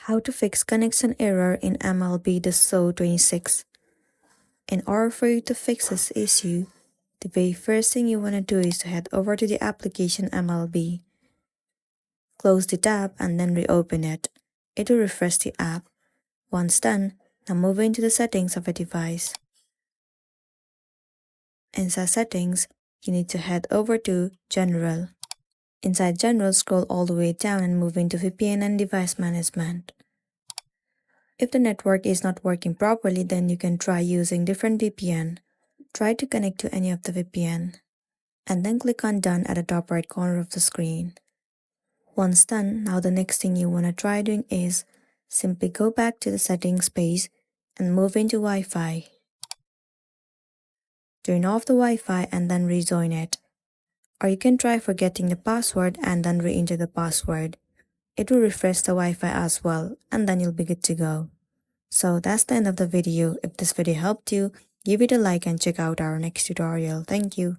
How to fix connection error in MLB The Show 26. In order for you to fix this issue, the very first thing you want to do is to head over to the application MLB. Close the tab and then reopen it. It will refresh the app. Once done, now move into the settings of a device. Inside settings, you need to head over to General. Inside General, scroll all the way down and move into VPN and device management. If the network is not working properly, then you can try using different VPN. Try to connect to any of the VPN, and then click on Done at the top right corner of the screen. Once done, now the next thing you want to try doing is simply go back to the settings page and move into Wi-Fi. Turn off the Wi-Fi and then rejoin it. Or you can try forgetting the password and then re-enter the password. It will refresh the Wi-Fi as well, and then you'll be good to go. So that's the end of the video. If this video helped you, give it a like and check out our next tutorial. Thank you.